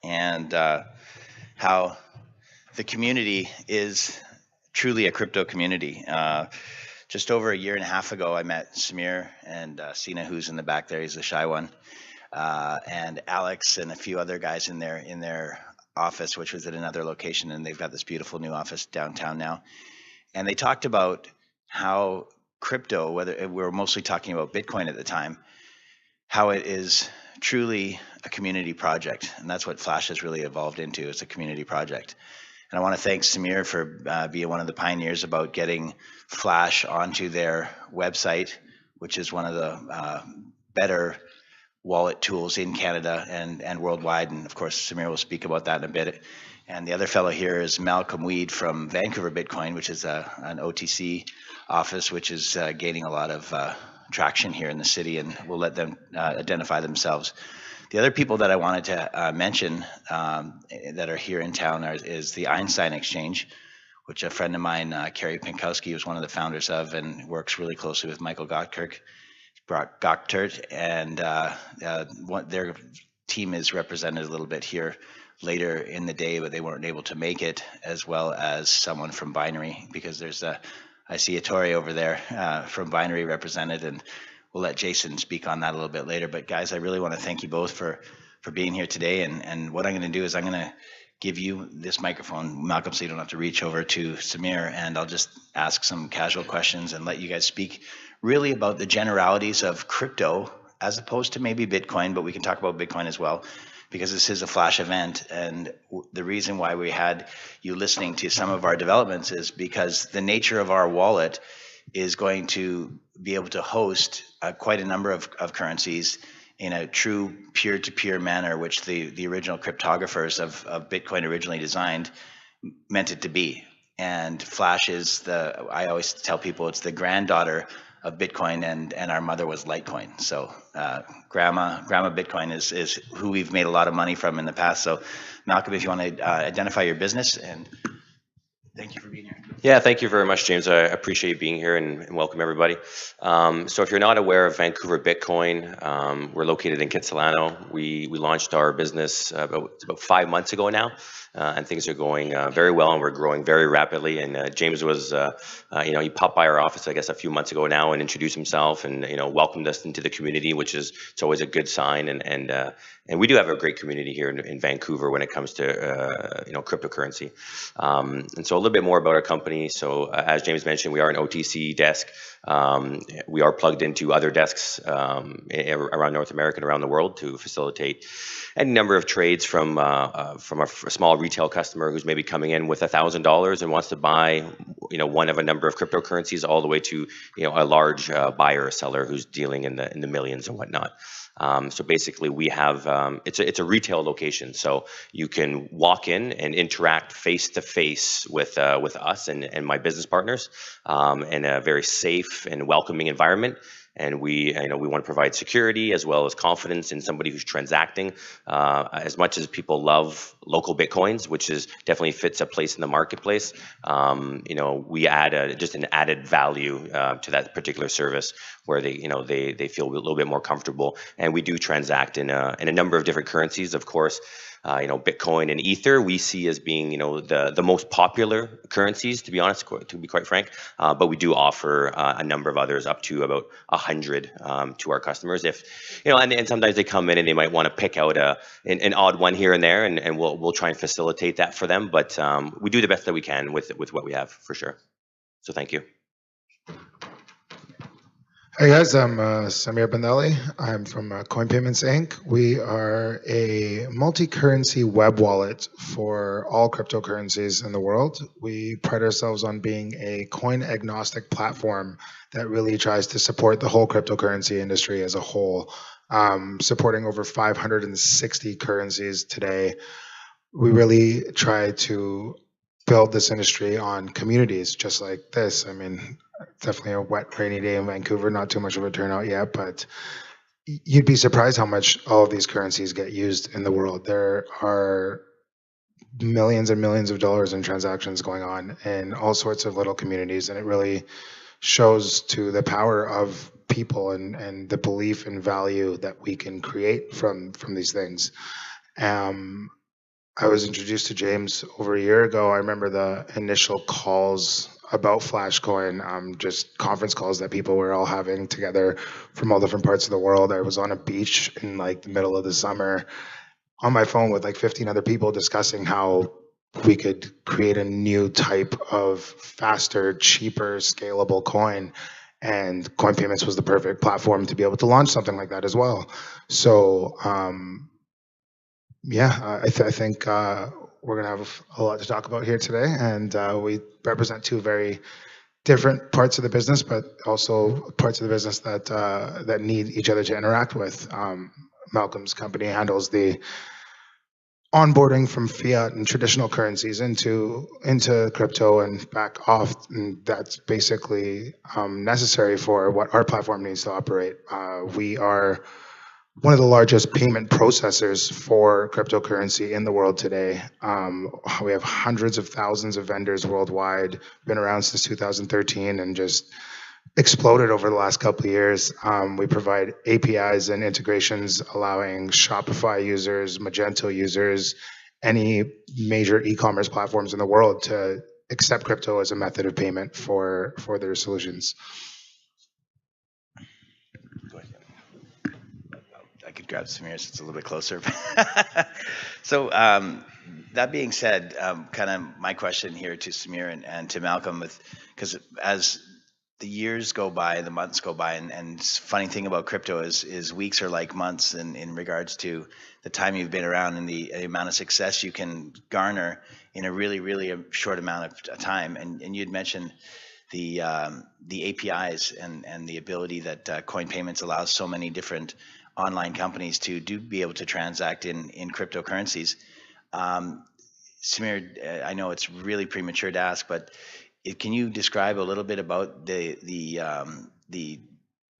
and how the community is truly a crypto community. Just over a year and a half ago, I met Samir and Sina, who's in the back there. He's the shy one, and Alex and a few other guys in their office, which was at another location, and they've got this beautiful new office downtown now. And they talked about how crypto, whether we were mostly talking about Bitcoin at the time, how it is truly a community project, and that's what Flash has really evolved into. It's a community project. And I want to thank Samir for being one of the pioneers about getting Flash onto their website, which is one of the better wallet tools in Canada and worldwide. And of course, Samir will speak about that in a bit. And the other fellow here is Malcolm Weed from Vancouver Bitcoin, which is an OTC office, which is gaining a lot of traction here in the city, and we'll let them identify themselves. The other people that I wanted to mention that are here in town is the Einstein Exchange, which a friend of mine, Kerry Pinkowski, was one of the founders of and works really closely with Michael Gokturk, and their team is represented a little bit here later in the day, but they weren't able to make it, as well as someone from Binary, because there's I see a Tori over there from Binary represented, and we'll let Jason speak on that a little bit later. But guys, I really want to thank you both for being here today. And what I'm going to do is I'm going to give you this microphone, Malcolm, so you don't have to reach over to Samir, and I'll just ask some casual questions and let you guys speak really about the generalities of crypto as opposed to maybe Bitcoin, but we can talk about Bitcoin as well, because this is a Flash event. And the reason why we had you listening to some of our developments is because the nature of our wallet is going to be able to host quite a number of currencies in a true peer-to-peer manner, which the original cryptographers of Bitcoin originally designed meant it to be. And Flash is I always tell people, it's the granddaughter of Bitcoin, and our mother was Litecoin. So Grandma Bitcoin is who we've made a lot of money from in the past. So Malcolm, if you want to identify your business, and thank you for being here. Yeah, thank you very much, James. I appreciate you being here, and welcome everybody. So if you're not aware of Vancouver Bitcoin, we're located in Kitsilano. We launched our business about 5 months ago now, and things are going very well, and we're growing very rapidly. And James was, he popped by our office, I guess, a few months ago now, and introduced himself, and welcomed us into the community, which is it's always a good sign. And we do have a great community here in Vancouver when it comes to cryptocurrency. And so a little bit more about our company. So as James mentioned, we are an OTC desk. We are plugged into other desks around North America and around the world to facilitate any number of trades from a small retail customer who's maybe coming in with $1,000 and wants to buy one of a number of cryptocurrencies, all the way to a large buyer or seller who's dealing in the millions and whatnot. So basically, we have it's a retail location, so you can walk in and interact face to face with us and my business partners in a very safe and welcoming environment. And we want to provide security as well as confidence in somebody who's transacting. As much as people love local Bitcoins, which definitely fits a place in the marketplace, we add just an added value to that particular service, where they feel a little bit more comfortable. And we do transact in a number of different currencies, of course. Bitcoin and Ether we see as being the most popular currencies, to be honest, to be quite frank. But we do offer a number of others, up to about 100 to our customers. And sometimes they come in and they might want to pick out an odd one here and there, and we'll try and facilitate that for them. But we do the best that we can with what we have, for sure. So thank you. Hey guys, I'm Samir Bandali. I'm from Coinpayments Inc. We are a multi-currency web wallet for all cryptocurrencies in the world. We pride ourselves on being a coin-agnostic platform that really tries to support the whole cryptocurrency industry as a whole, supporting over 560 currencies today. We really try to build this industry on communities just like this. I mean, definitely a wet, rainy day in Vancouver, not too much of a turnout yet, but you'd be surprised how much all of these currencies get used in the world. There are millions and millions of dollars in transactions going on in all sorts of little communities, and it really shows to the power of people and the belief and value that we can create from these things. I was introduced to James over a year ago. I remember the initial calls about Flashcoin, just conference calls that people were all having together from all different parts of the world. I was on a beach in like the middle of the summer on my phone with like 15 other people discussing how we could create a new type of faster, cheaper, scalable coin. And Coinpayments was the perfect platform to be able to launch something like that as well. So, yeah, I think we're going to have a lot to talk about here today. And we represent two very different parts of the business, but also parts of the business that that need each other to interact with. Malcolm's company handles the onboarding from fiat and traditional currencies into crypto and back off, and that's basically necessary for what our platform needs to operate. We are one of the largest payment processors for cryptocurrency in the world today. We have hundreds of thousands of vendors worldwide, been around since 2013 and just exploded over the last couple of years. We provide APIs and integrations allowing Shopify users, Magento users, any major e-commerce platforms in the world to accept crypto as a method of payment for their solutions. I could grab Samir so it's a little bit closer. So that being said, kind of my question here to Samir and to Malcolm, because as the years go by, the months go by, and funny thing about crypto is weeks are like months in regards to the time you've been around and the amount of success you can garner in a really short amount of time. And you'd mentioned the APIs and the ability that Coinpayments allows so many different online companies to be able to transact in cryptocurrencies. Samir, I know it's really premature to ask, but can you describe a little bit about the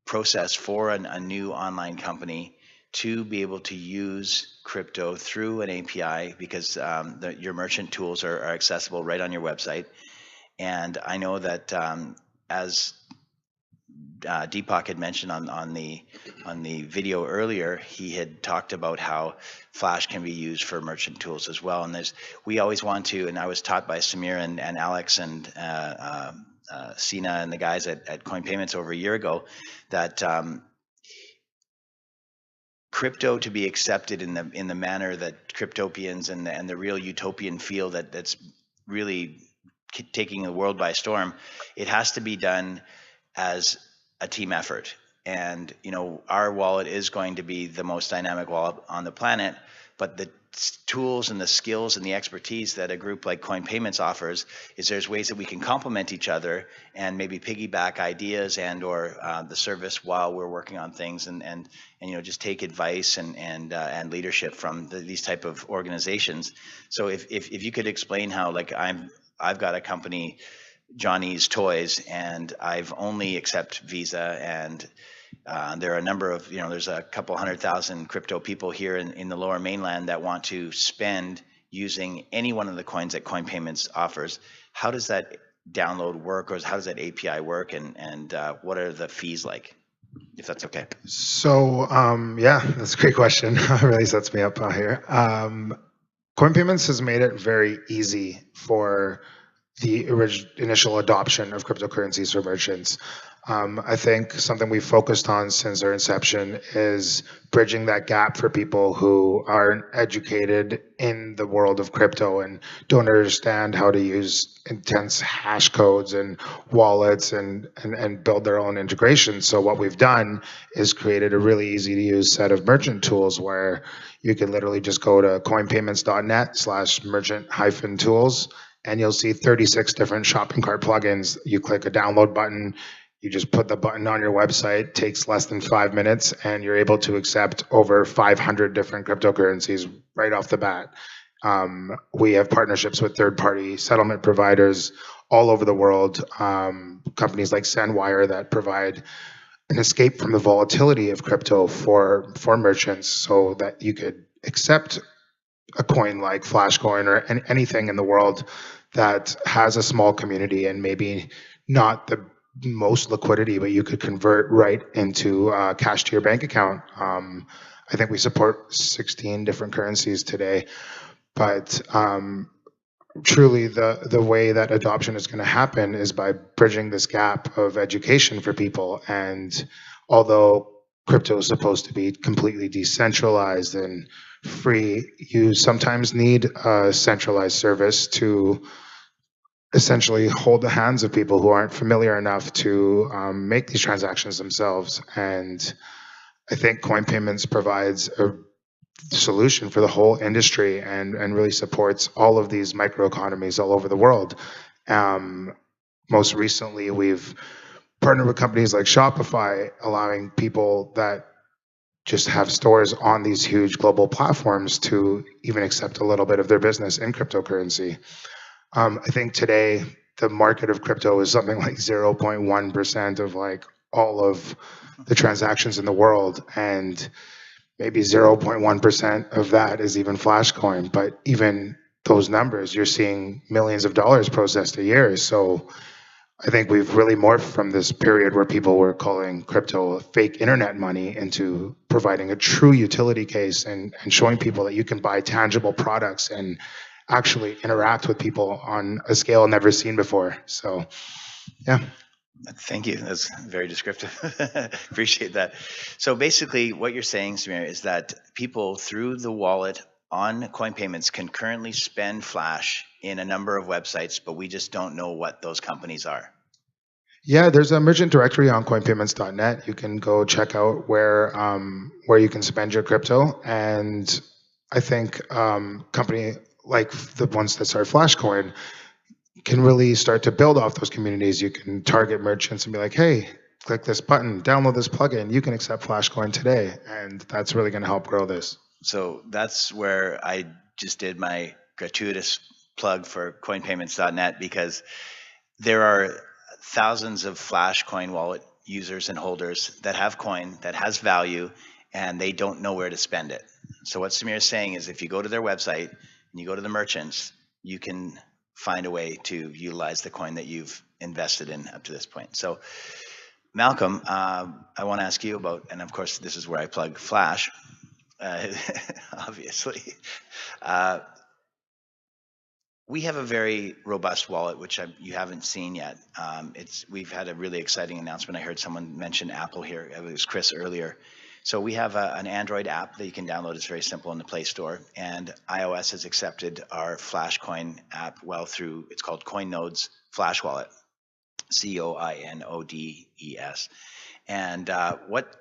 process for a new online company to be able to use crypto through an API, because your merchant tools are accessible right on your website? And I know that as Deepak had mentioned on the video earlier, he had talked about how Flash can be used for merchant tools as well. And we always want to, and I was taught by Samir and Alex and Sina and the guys at Coinpayments over a year ago, that crypto to be accepted in the manner that cryptopians and the real utopian feel that's really taking the world by storm, it has to be done as a team effort. And our wallet is going to be the most dynamic wallet on the planet, but the tools and the skills and the expertise that a group like Coinpayments offers is there's ways that we can complement each other and maybe piggyback ideas and or the service while we're working on things, and just take advice and leadership from these type of organizations. So if you could explain how, like, I've got a company, Johnny's Toys, and I've only accept Visa, and there are a number of, there's a couple 100,000 crypto people here in the Lower Mainland that want to spend using any one of the coins that Coinpayments offers. How does that download work, or how does that API work, and what are the fees like, if that's okay? So yeah, that's a great question. It really sets me up here. Coinpayments has made it very easy for the initial adoption of cryptocurrencies for merchants. I think something we've focused on since our inception is bridging that gap for people who aren't educated in the world of crypto and don't understand how to use intense hash codes and wallets and build their own integrations. So what we've done is created a really easy to use set of merchant tools where you can literally just go to coinpayments.net/merchant-tools, and you'll see 36 different shopping cart plugins. You click a download button, you just put the button on your website, takes less than 5 minutes, and you're able to accept over 500 different cryptocurrencies right off the bat. We have partnerships with third-party settlement providers all over the world, companies like Sendwire that provide an escape from the volatility of crypto for merchants, so that you could accept a coin like Flashcoin or anything in the world that has a small community and maybe not the most liquidity, but you could convert right into cash to your bank account. I think we support 16 different currencies today. But truly, the way that adoption is going to happen is by bridging this gap of education for people. And although crypto is supposed to be completely decentralized and free, you sometimes need a centralized service to essentially hold the hands of people who aren't familiar enough to make these transactions themselves. And I think Coinpayments provides a solution for the whole industry and really supports all of these microeconomies all over the world. Most recently, we've partnered with companies like Shopify, allowing people that just have stores on these huge global platforms to even accept a little bit of their business in cryptocurrency. I think today the market of crypto is something like 0.1% of like all of the transactions in the world, and maybe 0.1% of that is even Flashcoin. But even those numbers, you're seeing millions of dollars processed a year. So I think we've really morphed from this period where people were calling crypto fake internet money into providing a true utility case and showing people that you can buy tangible products and actually interact with people on a scale never seen before. So, yeah. Thank you. That's very descriptive. Appreciate that. So basically what you're saying, Samir, is that people through the wallet on Coinpayments can currently spend Flash in a number of websites, but we just don't know what those companies are. Yeah, there's a merchant directory on coinpayments.net. You can go check out where you can spend your crypto. And I think company like the ones that start Flashcoin can really start to build off those communities. You can target merchants and be like, hey, click this button, download this plugin, you can accept Flashcoin today. And that's really going to help grow this. So that's where I just did my gratuitous plug for coinpayments.net, because there are thousands of Flashcoin wallet users and holders that have coin that has value and they don't know where to spend it. So what Samir is saying is if you go to their website and you go to the merchants, you can find a way to utilize the coin that you've invested in up to this point. So Malcolm, I want to ask you about, and of course this is where I plug Flash, obviously. We have a very robust wallet, which you haven't seen yet. We've had a really exciting announcement. I heard someone mention Apple here. It was Chris earlier. So we have an Android app that you can download. It's very simple in the Play Store. And iOS has accepted our Flashcoin app through, it's called CoinNodes Flash Wallet, CoinNodes. And what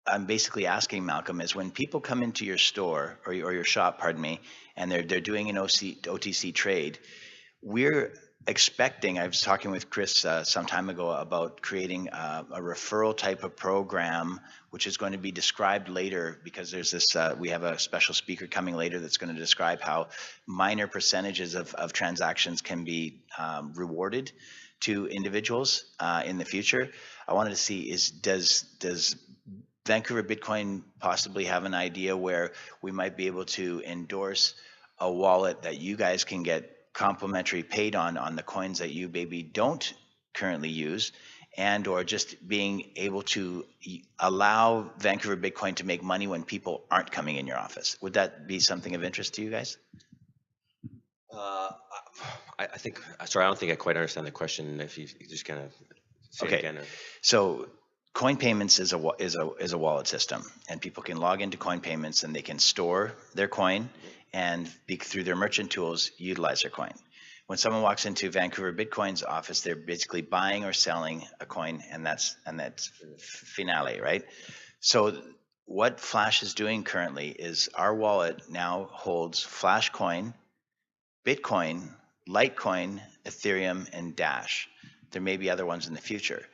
I'm basically asking, Malcolm, is when people come into your store or your shop, pardon me, and they're doing an OTC trade, we're expecting, I was talking with Chris some time ago about creating a referral type of program, which is going to be described later, because there's this, we have a special speaker coming later that's going to describe how minor percentages of transactions can be rewarded to individuals in the future. I wanted to see does Vancouver Bitcoin possibly have an idea where we might be able to endorse a wallet that you guys can get complimentary paid on the coins that you maybe don't currently use, and or just being able to allow Vancouver Bitcoin to make money when people aren't coming in your office? Would that be something of interest to you guys? I think, sorry, I don't think I quite understand the question. If you just kind of say it again. So Coinpayments is a wallet system, and people can log into Coinpayments and they can store their coin and through their merchant tools utilize their coin. When someone walks into Vancouver Bitcoin's office, they're basically buying or selling a coin, and that's finale, right? So what Flash is doing currently is our wallet now holds Flashcoin, Bitcoin, Litecoin, Ethereum, and Dash. There may be other ones in the future.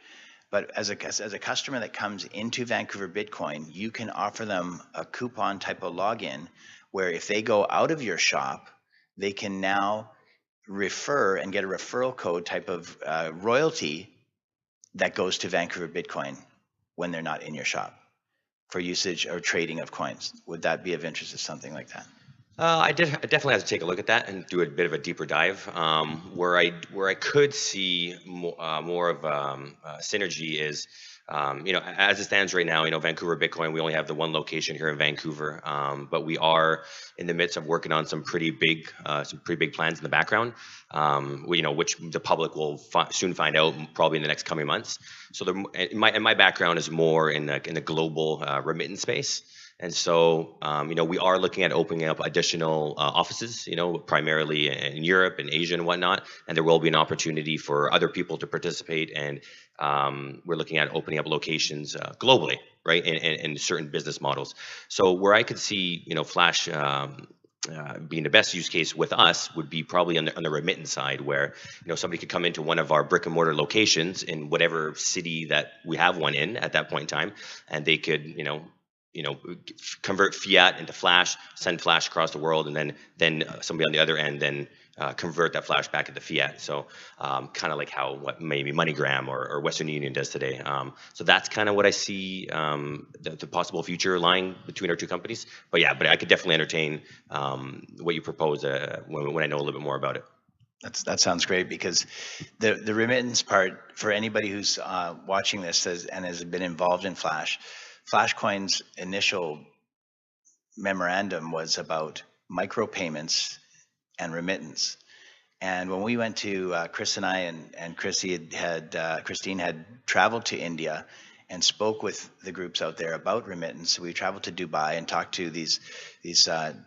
But as a customer that comes into Vancouver Bitcoin, you can offer them a coupon type of login where if they go out of your shop, they can now refer and get a referral code type of royalty that goes to Vancouver Bitcoin when they're not in your shop for usage or trading of coins. Would that be of interest to something like that? I definitely have to take a look at that and do a bit of a deeper dive. Where I could see more of synergy is as it stands right now, Vancouver Bitcoin, we only have the one location here in Vancouver, but we are in the midst of working on some pretty big plans in the background, which the public will soon find out, probably in the next coming months. So my background is more in the global remittance space. And so, we are looking at opening up additional offices, primarily in Europe and Asia and whatnot. And there will be an opportunity for other people to participate. And we're looking at opening up locations globally, right, in certain business models. So where I could see, Flash being the best use case with us would be probably on the remittance side, where somebody could come into one of our brick and mortar locations in whatever city that we have one in at that point in time, and they could convert fiat into Flash, send Flash across the world, and then somebody on the other end then convert that Flash back into fiat. So kind of like what maybe MoneyGram or Western Union does today. So that's kind of what I see the possible future lying between our two companies. But I could definitely entertain what you propose when I know a little bit more about it. That sounds great, because the remittance part, for anybody who's watching this and has been involved in Flashcoin's initial memorandum was about micropayments and remittance. And when we went to Chris and I and Christine had traveled to India and spoke with the groups out there about remittance. We traveled to Dubai and talked to these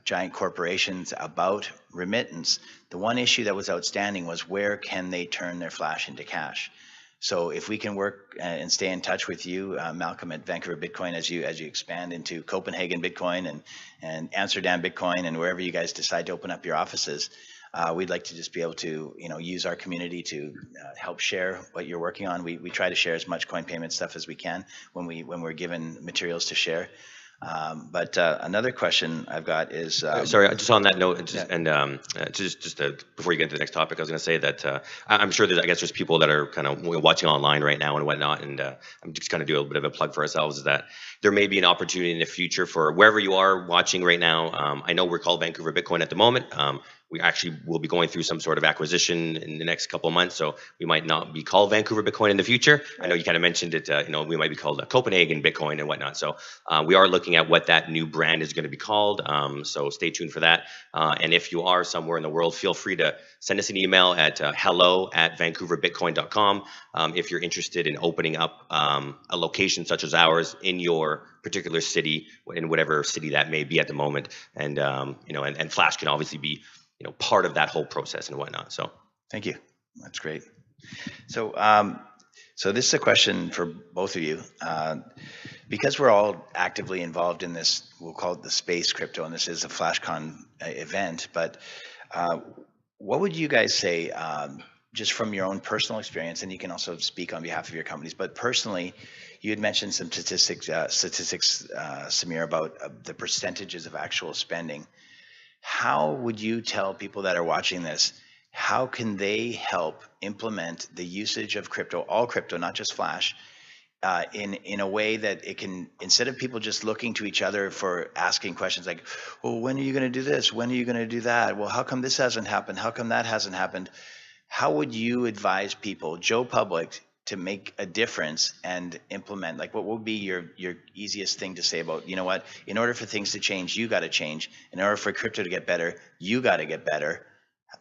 giant corporations about remittance. The one issue that was outstanding was, where can they turn their Flash into cash? So if we can work and stay in touch with you, Malcolm, at Vancouver Bitcoin, as you expand into Copenhagen Bitcoin and Amsterdam Bitcoin and wherever you guys decide to open up your offices, we'd like to just be able to use our community to help share what you're working on. We try to share as much coin payment stuff as we can when we're given materials to share. But another question I've got is sorry, just on that note, before you get into the next topic, I was going to say that I'm sure there's people that are kind of watching online right now and whatnot, and I'm just going to do a little bit of a plug for ourselves, is that there may be an opportunity in the future for wherever you are watching right now. I know we're called Vancouver Bitcoin at the moment. We actually will be going through some sort of acquisition in the next couple of months, so we might not be called Vancouver Bitcoin in the future. I know you kind of mentioned it, we might be called Copenhagen Bitcoin and whatnot. So we are looking at what that new brand is going to be called, so stay tuned for that. And if you are somewhere in the world, feel free to send us an email at hello@vancouverbitcoin.com if you're interested in opening up a location such as ours in your particular city, in whatever city that may be at the moment. And and Flash can obviously be part of that whole process and whatnot. So thank you. That's great. So so this is a question for both of you. Because we're all actively involved in this, we'll call it the space crypto, and this is a FlashCon event, but what would you guys say, just from your own personal experience, and you can also speak on behalf of your companies, but personally, you had mentioned some statistics, Samir, about the percentages of actual spending. How would you tell people that are watching this, how can they help implement the usage of crypto, all crypto, not just Flash, in a way that it can, instead of people just looking to each other for asking questions like, well, when are you going to do this? When are you going to do that? Well, how come this hasn't happened? How come that hasn't happened? How would you advise people, Joe Public, to make a difference and implement? Like, what would be your easiest thing to say about, you know what, in order for things to change, you got to change. In order for crypto to get better, you got to get better.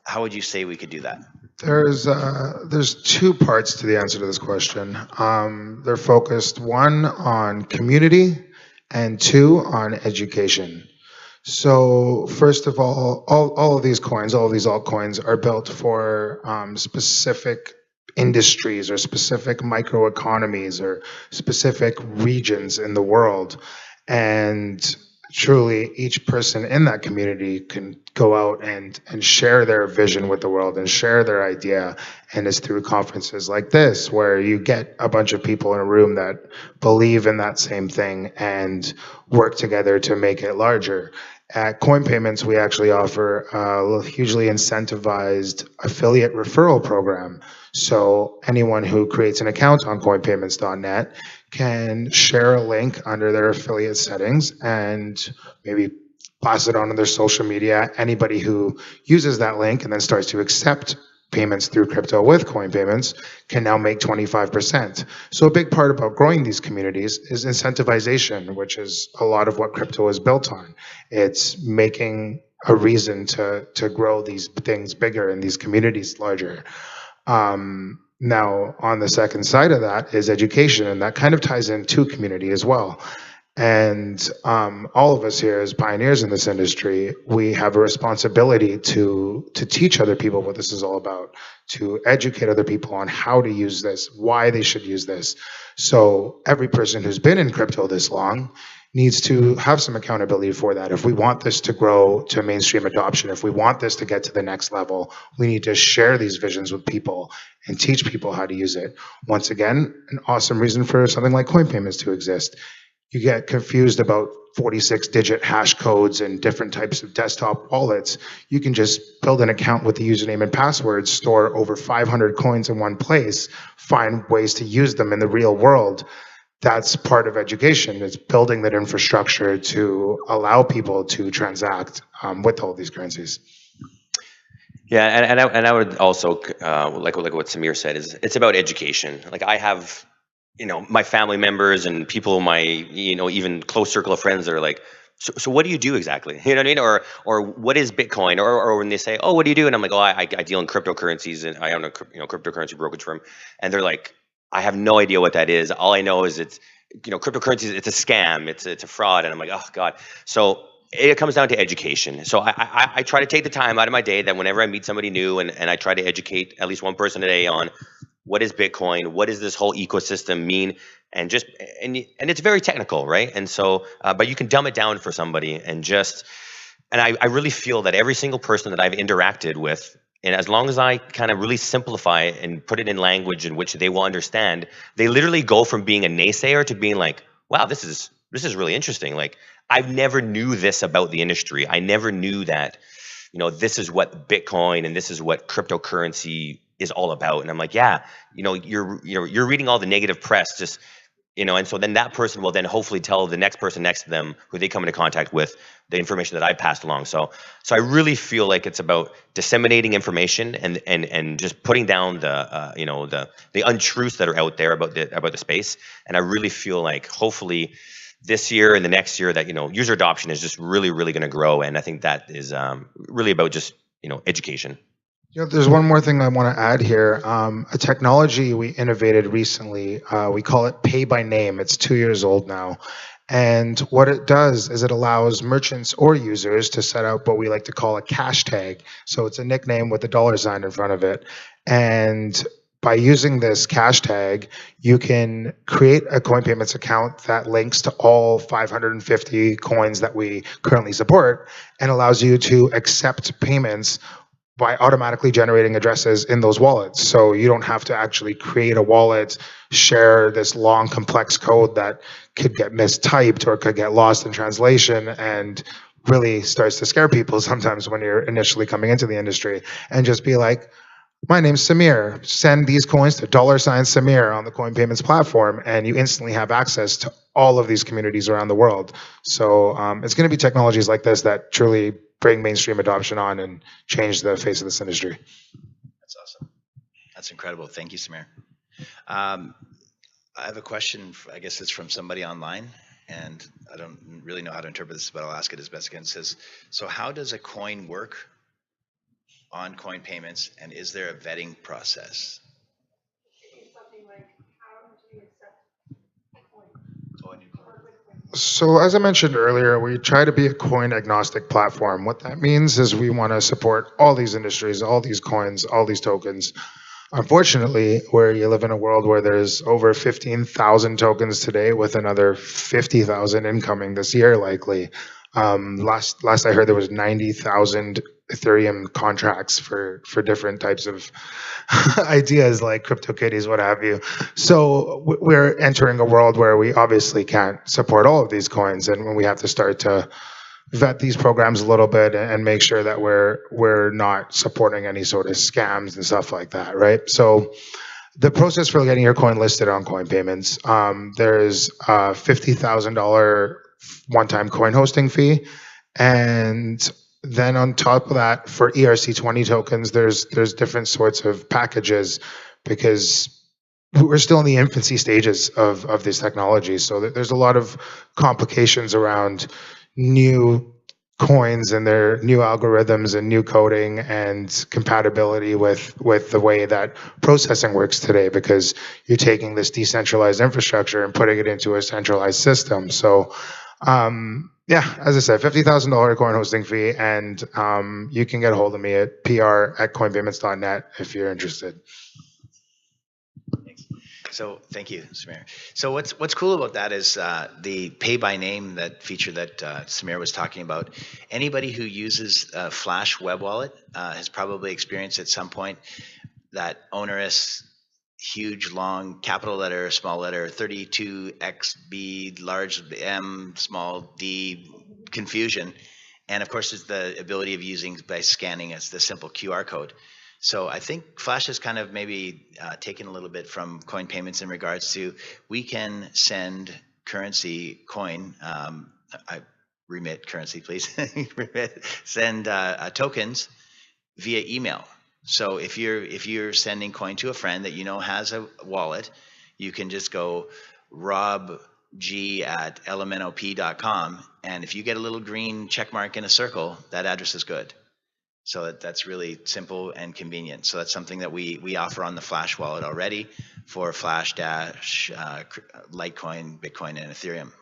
How would you say we could do that? There's two parts to the answer to this question. They're focused, one on community and two on education. So first of all of these coins, all of these altcoins are built for specific industries or specific microeconomies or specific regions in the world. And truly, each person in that community can go out and share their vision with the world and share their idea. And it's through conferences like this where you get a bunch of people in a room that believe in that same thing and work together to make it larger. At Coinpayments, we actually offer a hugely incentivized affiliate referral program. So anyone who creates an account on coinpayments.net can share a link under their affiliate settings and maybe pass it on to their social media. Anybody who uses that link and then starts to accept payments through crypto with coin payments can now make 25%. So a big part about growing these communities is incentivization, which is a lot of what crypto is built on. It's making a reason to grow these things bigger and these communities larger. Now, on the second side of that is education, and that kind of ties into community as well. And all of us here as pioneers in this industry, we have a responsibility to teach other people what this is all about, to educate other people on how to use this, why they should use this. So every person who's been in crypto this long needs to have some accountability for that. If we want this to grow to mainstream adoption, if we want this to get to the next level, we need to share these visions with people and teach people how to use it. Once again, an awesome reason for something like coin payments to exist. You get confused about 46-digit hash codes and different types of desktop wallets. You can just build an account with the username and password, store over 500 coins in one place, find ways to use them in the real world. That's part of education. It's building that infrastructure to allow people to transact with all these currencies. Yeah, and I would also like what Samir said, is it's about education. Like I have, my family members and people in my, even close circle of friends that are like, so what do you do exactly? You know what I mean? Or what is Bitcoin? Or when they say, oh, what do you do? And I'm like, oh, I deal in cryptocurrencies and I own a cryptocurrency brokerage firm. And they're like, I have no idea what that is. All I know is it's, cryptocurrencies, it's a scam, it's a fraud. And I'm like, oh God. So it comes down to education. So I try to take the time out of my day that whenever I meet somebody new and I try to educate at least one person a day on what is Bitcoin, what does this whole ecosystem mean, and it's very technical, right? And so, but you can dumb it down for somebody and I really feel that every single person that I've interacted with, and as long as I kind of really simplify it and put it in language in which they will understand, they literally go from being a naysayer to being like, wow, this is really interesting. Like, I've never knew this about the industry. I never knew that, this is what Bitcoin and this is what cryptocurrency is all about. And I'm like, yeah, you're reading all the negative press, just, and so then that person will then hopefully tell the next person next to them who they come into contact with the information that I passed along. So I really feel like it's about disseminating information and just putting down the untruths that are out there about the space. And I really feel like hopefully this year and the next year that, user adoption is just really, really going to grow. And I think that is really about just, education. There's one more thing I want to add here. A technology we innovated recently, we call it Pay by Name. It's 2 years old now. And what it does is it allows merchants or users to set up what we like to call a cash tag. So it's a nickname with a $sign in front of it. And by using this cash tag, you can create a coin payments account that links to all 550 coins that we currently support and allows you to accept payments by automatically generating addresses in those wallets. So you don't have to actually create a wallet, share this long, complex code that could get mistyped or could get lost in translation and really starts to scare people sometimes when you're initially coming into the industry, and just be like, my name's Samir, send these coins to $Samir on the Coin Payments platform, and you instantly have access to all of these communities around the world. So it's going to be technologies like this that truly bring mainstream adoption on and change the face of this industry. That's awesome. That's incredible. Thank you, Samir. I have a question, I guess it's from somebody online, and I don't really know how to interpret this, but I'll ask it as best I can. It says, so how does a coin work on coin payments, and is there a vetting process? Something like, how do we accept coin? So as I mentioned earlier, we try to be a coin agnostic platform. What that means is we want to support all these industries, all these coins, all these tokens. Unfortunately, where you live in a world where there's over 15,000 tokens today with another 50,000 incoming this year likely. Last I heard there was 90,000 Ethereum contracts for different types of ideas like CryptoKitties, what have you. So we're entering a world where we obviously can't support all of these coins, and when we have to start to vet these programs a little bit and make sure that we're not supporting any sort of scams and stuff like that, right? So the process for getting your coin listed on coin payments, there's a $50,000 one-time coin hosting fee, and Then on top of that, for ERC20 tokens, there's different sorts of packages because we're still in the infancy stages of these technologies. So there's a lot of complications around new coins and their new algorithms and new coding and compatibility with the way that processing works today, because you're taking this decentralized infrastructure and putting it into a centralized system. So yeah, as I said, $50,000 coin hosting fee, and you can get a hold of me at pr@coinpayments.net if you're interested. Thanks. So thank you, Samir. So what's cool about that is the pay by name, that feature that Samir was talking about. Anybody who uses Flash web wallet has probably experienced at some point that onerous, huge, long capital letter, small letter, 32XB, large M, small d confusion. And of course, it's the ability of using by scanning as the simple QR code. So I think Flash has kind of maybe taken a little bit from coin payments in regards to, we can send currency, coin, remit currency, please, send tokens via email. So if you're sending coin to a friend that you know has a wallet, you can just go robg@lmnop.com, and if you get a little green check mark in a circle, that address is good. So that's really simple and convenient. So that's something that we offer on the Flash wallet already for Flash Dash, Litecoin, Bitcoin, and Ethereum,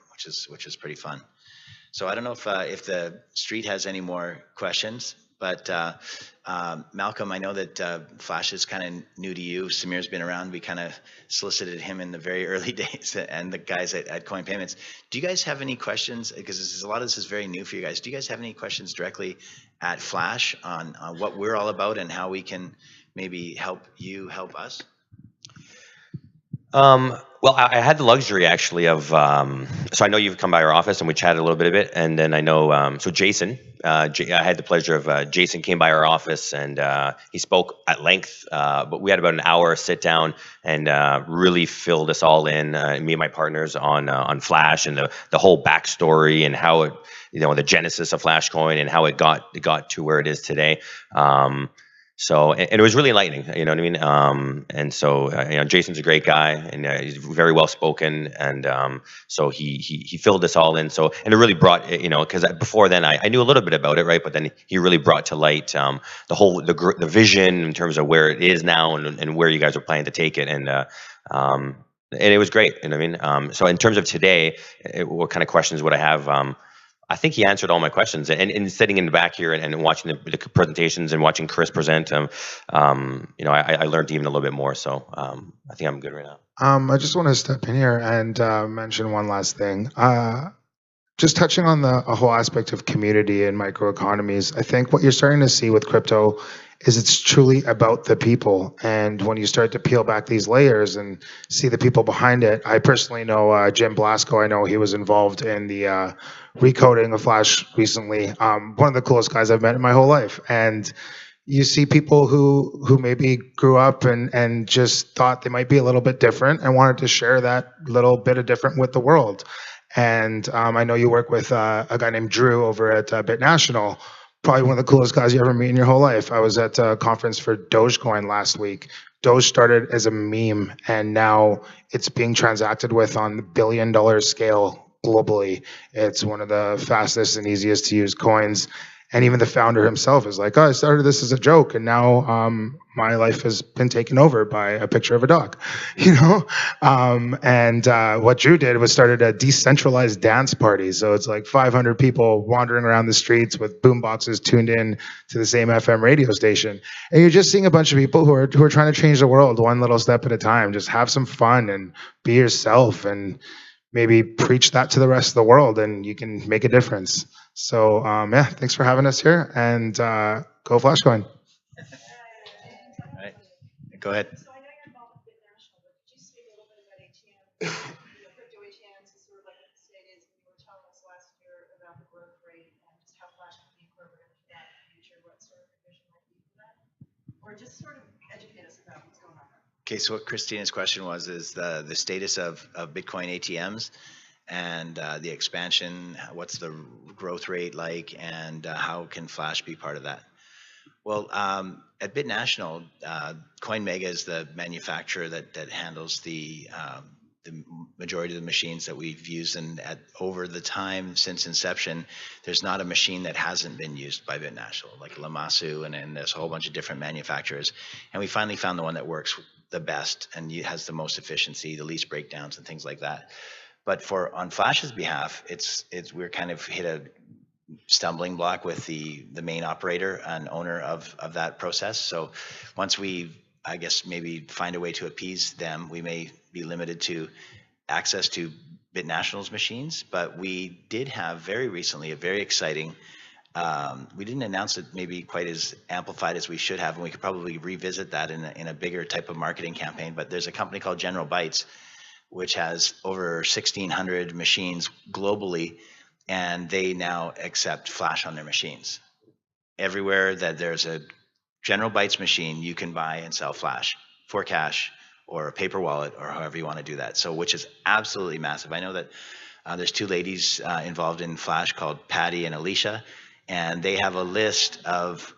which is pretty fun. So I don't know if the street has any more questions, but Malcolm, I know that Flash is kind of new to you. Samir's been around. We kind of solicited him in the very early days, and the guys at Coin Payments. Do you guys have any questions? Because a lot of this is very new for you guys. Do you guys have any questions directly at Flash on what we're all about and how we can maybe help you help us? Well, I had the luxury actually of, so I know you've come by our office and we chatted a little bit of it, and then I know, so Jason, I had the pleasure of, Jason came by our office and he spoke at length, but we had about an hour sit down and really filled us all in, me and my partners on Flash and the whole backstory and how it, the genesis of Flashcoin and how it got to where it is today. So, and it was really enlightening, you know what I mean? And so, Jason's a great guy, and he's very well spoken, and so he filled us all in. So, and it really brought, because before then I knew a little bit about it, right? But then he really brought to light the vision in terms of where it is now and where you guys are planning to take it, and it was great, you know what I mean? So, in terms of today, what kind of questions would I have? I think he answered all my questions, and sitting in the back here and watching the presentations and watching Chris present, I learned even a little bit more. So I think I'm good right now. I just want to step in here and mention one last thing. Just touching on a whole aspect of community and microeconomies, I think what you're starting to see with crypto is it's truly about the people. And when you start to peel back these layers and see the people behind it, I personally know Jim Blasco. I know he was involved in the recoding of Flash recently. One of the coolest guys I've met in my whole life. And you see people who maybe grew up and just thought they might be a little bit different and wanted to share that little bit of different with the world. And I know you work with a guy named Drew over at Bitnational, probably one of the coolest guys you ever meet in your whole life. I was at a conference for Dogecoin last week. Doge started as a meme, and now it's being transacted with on the billion-dollar scale globally. It's one of the fastest and easiest to use coins. And even the founder himself is like, oh, I started this as a joke, and now my life has been taken over by a picture of a dog, And what Drew did was started a decentralized dance party. So it's like 500 people wandering around the streets with boomboxes tuned in to the same FM radio station. And you're just seeing a bunch of people who are trying to change the world one little step at a time. Just have some fun and be yourself, and maybe preach that to the rest of the world, and you can make a difference. So yeah, thanks for having us here, and go Flashcoin. All right, go ahead. So I know you're involved with BitNational, but could you speak a little bit about ATMs, crypto ATMs, and sort of like what the state is? You were telling us last year about the growth rate and just how Flash can be incorporated into that in the future. What sort of vision might be for that, or just sort of educate us about what's going on there. Okay, so what Christina's question was is the status of Bitcoin ATMs and the expansion, what's the growth rate like, and how can Flash be part of that? Well, at BitNational, CoinMega is the manufacturer that handles the majority of the machines that we've used, and over the time since inception, there's not a machine that hasn't been used by BitNational, like Lamasu, and there's a whole bunch of different manufacturers, and we finally found the one that works the best and has the most efficiency, the least breakdowns, and things like that. But on Flash's behalf, we're kind of hit a stumbling block with the main operator and owner of that process. So once we, I guess, maybe find a way to appease them, we may be limited to access to BitNational's machines. But we did have very recently a very exciting, we didn't announce it maybe quite as amplified as we should have, and we could probably revisit that in a bigger type of marketing campaign. But there's a company called Jr-bitNATIONAL, which has over 1,600 machines globally, and they now accept Flash on their machines. Everywhere that there's a Jr-bitNATIONAL machine, you can buy and sell Flash for cash or a paper wallet or however you want to do that. So, which is absolutely massive. I know that there's two ladies involved in Flash called Patty and Alicia, and they have a list of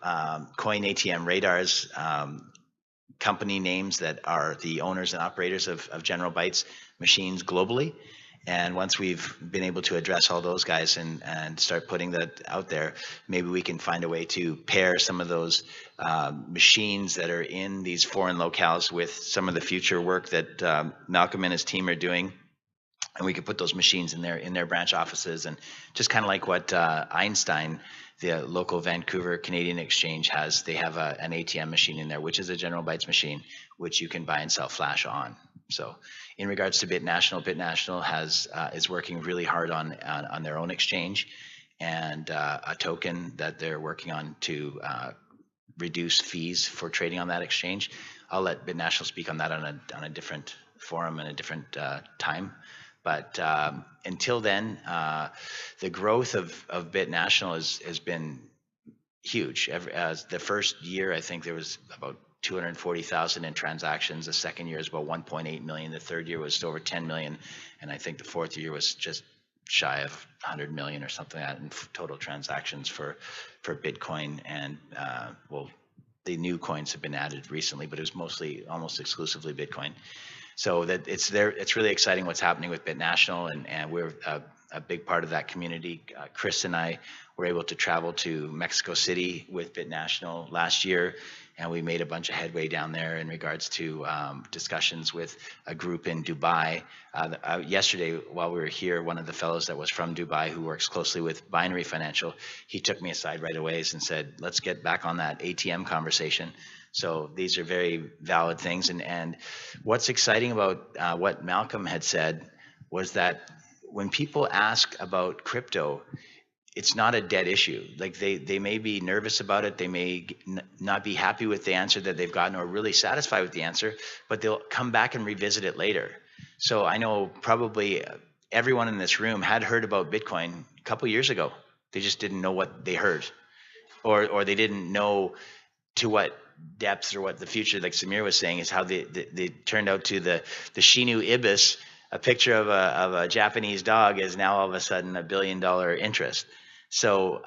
Coin ATM Radar's company names that are the owners and operators of Jr-bitNATIONAL machines globally. And once we've been able to address all those guys and start putting that out there, maybe we can find a way to pair some of those machines that are in these foreign locales with some of the future work that Malcolm and his team are doing. And we could put those machines in their branch offices, and just kind of like what Einstein, the local Vancouver Canadian Exchange, has. They have an ATM machine in there, which is a Jr-bitNATIONAL machine, which you can buy and sell Flash on. So in regards to BitNational is working really hard on their own exchange, and a token that they're working on to reduce fees for trading on that exchange. I'll let BitNational speak on that on a different forum and a different time. But until then, the growth of BitNational has been huge. The first year, I think there was about 240,000 in transactions. The second year is about 1.8 million. The third year was over 10 million. And I think the fourth year was just shy of 100 million or something like that in total transactions for Bitcoin. And well, the new coins have been added recently, but it was mostly almost exclusively Bitcoin. So that it's really exciting what's happening with BitNational, and we're a big part of that community. Chris and I were able to travel to Mexico City with BitNational last year, and we made a bunch of headway down there in regards to discussions with a group in Dubai. Yesterday, while we were here, one of the fellows that was from Dubai, who works closely with Binary Financial, he took me aside right away and said, let's get back on that ATM conversation. So these are very valid things. And what's exciting about what Malcolm had said was that when people ask about crypto, it's not a dead issue. Like they may be nervous about it. They may not be happy with the answer that they've gotten or really satisfied with the answer, but they'll come back and revisit it later. So I know probably everyone in this room had heard about Bitcoin a couple years ago. They just didn't know what they heard, or they didn't know to what depths or what the future, like Samir was saying, is how they turned out to the Shinu Ibis. A picture of a Japanese dog is now all of a sudden $1 billion interest. So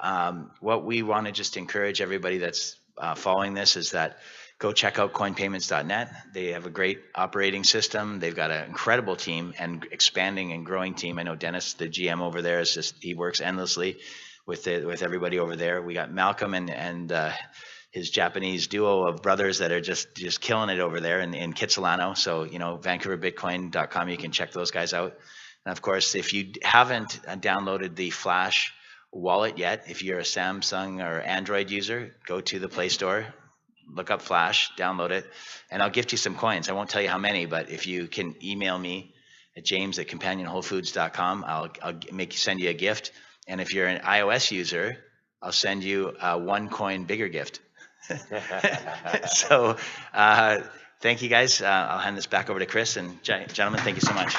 what we want to just encourage everybody that's following this is that go check out coinpayments.net. They have a great operating system. They've got an incredible team and expanding and growing team. I know Dennis, the GM over there, he works endlessly with everybody over there. We got Malcolm and his Japanese duo of brothers that are just killing it over there in Kitsilano. So, VancouverBitcoin.com, you can check those guys out. And of course, if you haven't downloaded the Flash wallet yet, if you're a Samsung or Android user, go to the Play Store, look up Flash, download it, and I'll gift you some coins. I won't tell you how many, but if you can email me at james@companionwholefoods.com, I'll send you a gift. And if you're an iOS user, I'll send you a 1 coin bigger gift. So thank you guys. I'll hand this back over to Chris, and gentlemen, thank you so much.